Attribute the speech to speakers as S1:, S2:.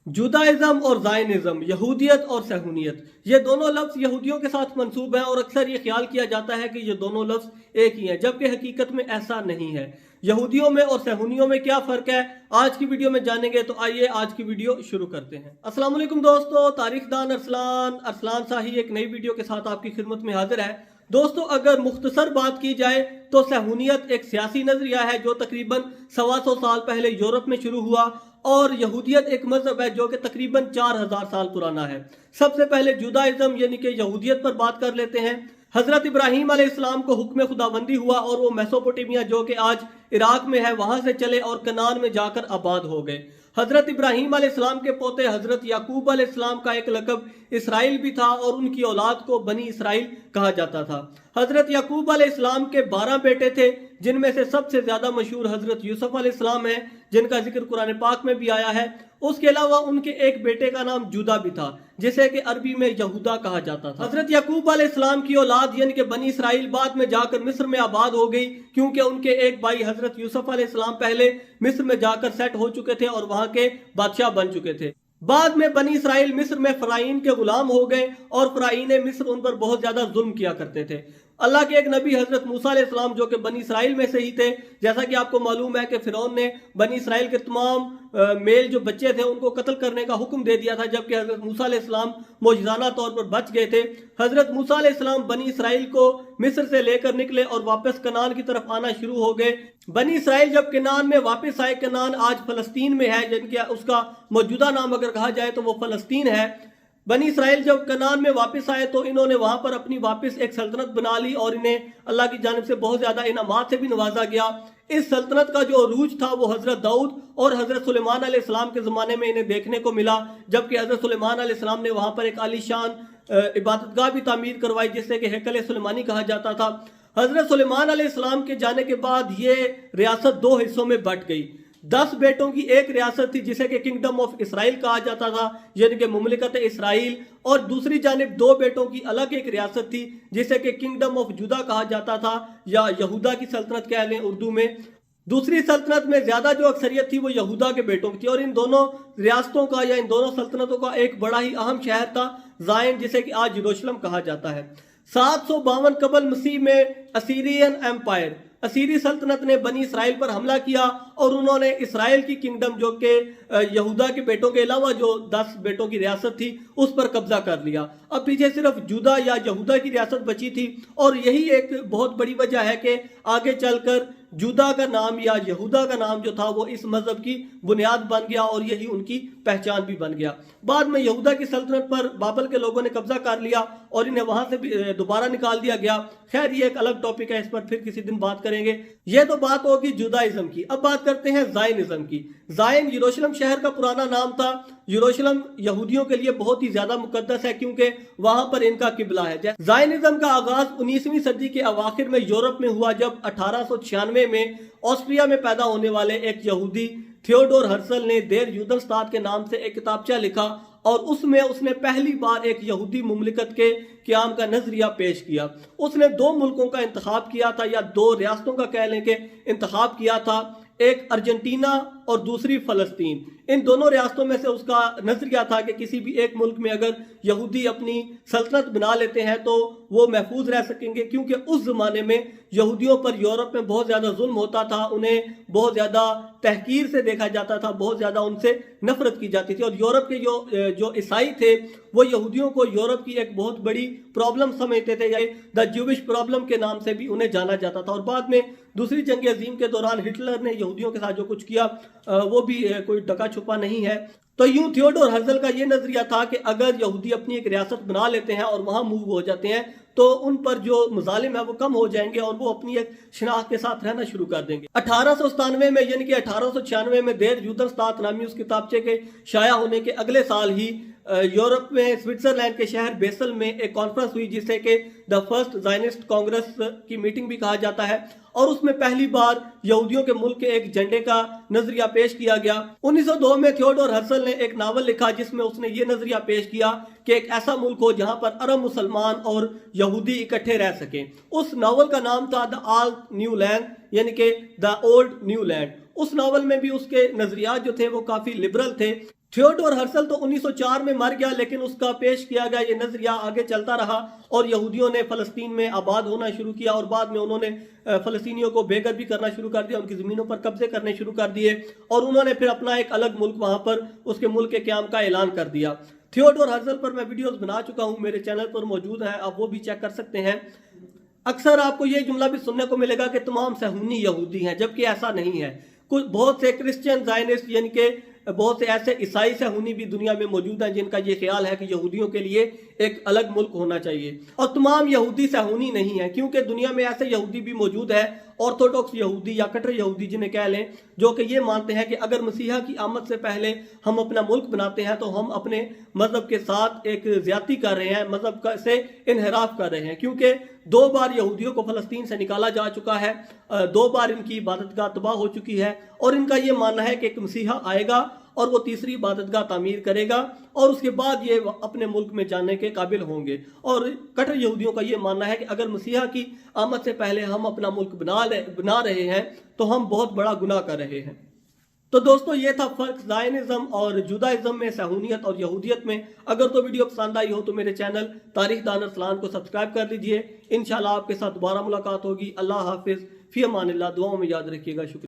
S1: जुदाइज्म और ज़ायनिज्म, यहूदियत और सहूनियत, ये दोनों लफ्ज़ यहूदियों के साथ मंसूब हैं और अक्सर ये ख्याल किया जाता है कि ये दोनों लफ्ज़ एक ही हैं, जबकि हकीकत में ऐसा नहीं है। यहूदियों में और सहूनियों में क्या फ़र्क है, आज की वीडियो में जानेंगे। तो आइए आज की वीडियो शुरू करते हैं। अस्सलाम वालेकुम दोस्तों, तारीखदान अरसलान शाही एक नई वीडियो के साथ आपकी खिदमत में हाजिर है। दोस्तों, अगर मुख्तसर बात की जाए तो सहूनियत एक सियासी नजरिया है जो तकरीबन 125 साल पहले यूरोप में शुरू हुआ, और यहूदियत एक मजहब है जो कि तकरीबन 4000 साल पुराना है। सबसे पहले जुदाइज्म यानी कि यहूदियत पर बात कर लेते हैं। हजरत इब्राहीम अलैहिस्सलाम को हुक्म खुदाबंदी हुआ और वो मेसोपोटामिया जो कि आज इराक में है वहां से चले और कनान में जाकर आबाद हो गए। हजरत इब्राहीम अलैहिस्सलाम के पोते हजरत याकूब अलैहिस्सलाम का एक लकब इसराइल भी था और उनकी औलाद को बनी इसराइल कहा जाता था। हजरत याकूब अलैहिस्सलाम के 12 बेटे थे, जिनमें से सबसे ज्यादा मशहूर हजरत यूसुफ अलैहिस्सलाम है, जिनका जिक्र कुरान पाक में भी आया है। उसके अलावा उनके एक बेटे का नाम जुदा भी था, जिसे कि अरबी में यहूदा कहा जाता था। हजरत याकूब अलैहिस्सलाम की औलाद यानी कि बनी इसराइल बाद में जाकर मिस्र में आबाद हो गई, क्योंकि उनके एक भाई हजरत यूसुफ अलैहिस्सलाम पहले मिस्र में जाकर सेट हो चुके थे और वहां के बादशाह बन चुके थे। बाद में बनी इसराइल मिस्र में फराइन के गुलाम हो गए और फराइन मिस्र उन पर बहुत ज्यादा जुल्म किया करते थे। अल्लाह के एक नबी हजरत मूसा अलैहिस्सलाम जो कि बनी इसराइल में से ही थे, जैसा कि आपको मालूम है कि फिरौन ने बनी इसराइल के तमाम मेल जो बच्चे थे उनको कत्ल करने का हुक्म दे दिया था, जबकि हजरत मूसा अलैहिस्सलाम मौजज़ाना तौर पर बच गए थे। हजरत मूसा अलैहिस्सलाम बनी इसराइल को मिस्र से लेकर निकले और वापस कनान की तरफ आना शुरू हो गए। बनी इसराइल जब कनान में वापस आए, कनान आज फलस्तीन में है, जिनके उसका मौजूदा नाम अगर कहा जाए तो वो फलस्तीन है। बनी इसराइल जब कनान में वापस आए तो इन्होंने वहां पर अपनी वापस एक सल्तनत बना ली और इन्हें अल्लाह की जानिब से बहुत ज्यादा इनामात से भी नवाजा गया। इस सल्तनत का जो अरूज था वो हजरत दाऊद और हजरत सुलेमान अलैहिस्सलाम के ज़माने में इन्हें देखने को मिला, जबकि हजरत सुलेमान अलैहिस्सलाम ने वहां पर एक आलीशान इबादतगाह भी तामीर करवाई, जिससे कि हैकल सुलेमानी कहा जाता था। हजरत सुलेमान अलैहिस्सलाम के जाने के बाद ये रियासत 2 हिस्सों में बट गई। 10 बेटों की एक रियासत थी जिसे कि किंगडम ऑफ इसराइल कहा जाता था, यानी कि मुमलिकत इसराइल, और दूसरी जानिब 2 बेटों की अलग एक रियासत थी जिसे कि किंगडम ऑफ जुदा कहा जाता था, या यहूदा की सल्तनत कह लें उर्दू में। दूसरी सल्तनत में ज्यादा जो अक्सरियत थी वो यहूदा के बेटों की थी, और इन दोनों रियासतों का या इन दोनों सल्तनतों का एक बड़ा ही अहम शहर था ज़ायन, जिसे कि आज यरूशलेम कहा जाता है। 752 कबल मसीह में असीरियन एम्पायर, असीरी सल्तनत ने बनी इसराइल पर हमला किया और उन्होंने इसराइल की किंगडम जो कि यहूदा के बेटों के अलावा जो 10 बेटों की रियासत थी उस पर कब्जा कर लिया। अब पीछे सिर्फ जुदा या यहूदा की रियासत बची थी, और यही एक बहुत बड़ी वजह है कि आगे चलकर जुदा का नाम या यहूदा का नाम जो था वो इस मजहब की बुनियाद बन गया और यही उनकी पहचान भी बन गया। बाद में यहूदा की सल्तनत पर बाबल के लोगों ने कब्जा कर लिया और इन्हें वहां से भी दोबारा निकाल दिया गया। खैर, ये एक अलग टॉपिक है, इस पर फिर किसी दिन बात करेंगे। ये तो बात होगी जुदाइज्म की। अब बात करते हैं ज़ायनिज्म की। ज़ायन यरूशलेम शहर का पुराना नाम था। यरूशलेम यहूदियों के लिए बहुत ही ज्यादा मुकद्दस है क्योंकि वहां पर इनका किबला है। ज़ायनिज्म का आगाज 19वीं सदी के अवाखिर में यूरोप में हुआ, जब 1896 में ऑस्ट्रिया में पैदा होने वाले एक यहूदी थियोडोर हर्सल ने देर यूदनस्तात के नाम से एक किताबचा लिखा और उसमें उसने पहली बार एक यहूदी मुमलिकत के क़याम का नजरिया पेश किया। उसने 2 मुल्कों का इंतखाब किया था, या 2 रियासतों का कह लें कि इंतखाब किया था, एक अर्जेंटीना और दूसरी फलस्तीन। इन दोनों रियासतों में से उसका नजरिया था कि किसी भी एक मुल्क में अगर यहूदी अपनी सल्तनत बना लेते हैं तो वो महफूज रह सकेंगे, क्योंकि उस जमाने में यहूदियों पर यूरोप में बहुत ज्यादा जुल्म होता था, उन्हें बहुत ज्यादा तहकीर से देखा जाता था, बहुत ज्यादा उनसे नफरत की जाती थी। और यूरोप के जो ईसाई थे वो यहूदियों को यूरोप की एक बहुत बड़ी प्रॉब्लम समझते थे, या द ज्यूविश प्रॉब्लम के नाम से भी उन्हें जाना जाता था। और बाद में दूसरी जंग अजीम के दौरान हिटलर ने यहूदियों के साथ जो कुछ किया वो भी कोई ढका छुपा नहीं है। तो यूं थियोडोर हर्जल का ये नजरिया था कि अगर यहूदी अपनी एक रियासत बना लेते हैं और वहां मूव हो जाते हैं तो उन पर जो मजालिम है वो कम हो जाएंगे और वो अपनी एक शनाख्त के साथ रहना शुरू कर देंगे। 1897 में यानी कि 1896 में देर यूदनस्तात नामी उस किताबचे के शाया होने के अगले साल ही यूरोप में स्विट्जरलैंड के शहर बेसल में एक कॉन्फ्रेंस हुई, जिसे कि द फर्स्ट ज़ायनिस्ट कांग्रेस की मीटिंग भी कहा जाता है, और उसमें पहली बार यहूदियों के मुल्क के एक झंडे का नजरिया पेश किया गया। 1902 में थियोडोर हर्सल ने एक नावल लिखा जिसमें उसने ये नजरिया पेश किया कि एक ऐसा मुल्क हो जहां पर अरब मुसलमान और यहूदी इकट्ठे रह सके। उस नावल का नाम था द ऑल न्यू लैंड, यानी कि द ओल्ड न्यू लैंड। उस नावल में भी उसके नजरियात जो थे वो काफी लिबरल थे। थियोडोर हर्सल तो 1904 में मर गया, लेकिन उसका पेश किया गया ये नजरिया आगे चलता रहा और यहूदियों ने फ़लस्तीन में आबाद होना शुरू किया और बाद में उन्होंने फ़लस्तीनियों को बेघर भी करना शुरू कर दिया, उनकी ज़मीनों पर कब्जे करने शुरू कर दिए और उन्होंने फिर अपना एक अलग मुल्क वहाँ पर उसके मुल्क के क़याम का ऐलान कर दिया। थियोडोर हर्सल पर मैं वीडियोज़ बना चुका हूँ, मेरे चैनल पर मौजूद हैं, आप वो भी चेक कर सकते हैं। अक्सर आपको ये जुमला भी सुनने को मिलेगा कि तमाम सहूनी यहूदी हैं, जबकि ऐसा नहीं है। कुछ बहुत से क्रिश्चियन ज़ायनिस्ट यानी कि बहुत से ऐसे ईसाई सहूनी भी दुनिया में मौजूद हैं जिनका ये ख्याल है कि यहूदियों के लिए एक अलग मुल्क होना चाहिए, और तमाम यहूदी सहूनी नहीं है, क्योंकि दुनिया में ऐसे यहूदी भी मौजूद है, ऑर्थोडॉक्स यहूदी या कट्टर यहूदी जिन्हें कह लें, जो कि ये मानते हैं कि अगर मसीहा की आमद से पहले हम अपना मुल्क बनाते हैं तो हम अपने मजहब के साथ एक ज्यादती कर रहे हैं, मजहब से इनहराफ कर रहे हैं, क्योंकि 2 बार यहूदियों को फ़लस्तीन से निकाला जा चुका है, 2 बार इनकी इबादतगाह तबाह हो चुकी है और इनका ये मानना है कि एक मसीहा आएगा और वो तीसरी इबादतगाह तामीर करेगा और उसके बाद ये अपने मुल्क में जाने के काबिल होंगे। और कट्टर यहूदियों का ये मानना है कि अगर मसीहा की आमद से पहले हम अपना मुल्क बना रहे हैं तो हम बहुत बड़ा गुनाह कर रहे हैं। तो दोस्तों, ये था फर्क ज़ायनिज़्म और जुदाइज़्म में, सहूनियत और यहूदियत में। अगर तो वीडियो पसंद आई हो तो मेरे चैनल तारीख दान अरसलान को सब्सक्राइब कर लीजिए। इंशाल्लाह आपके साथ दोबारा मुलाकात होगी। अल्लाह हाफिज़, फ़ी अमानिल्लाह। दुआओं में याद रखिएगा। शुक्रिया।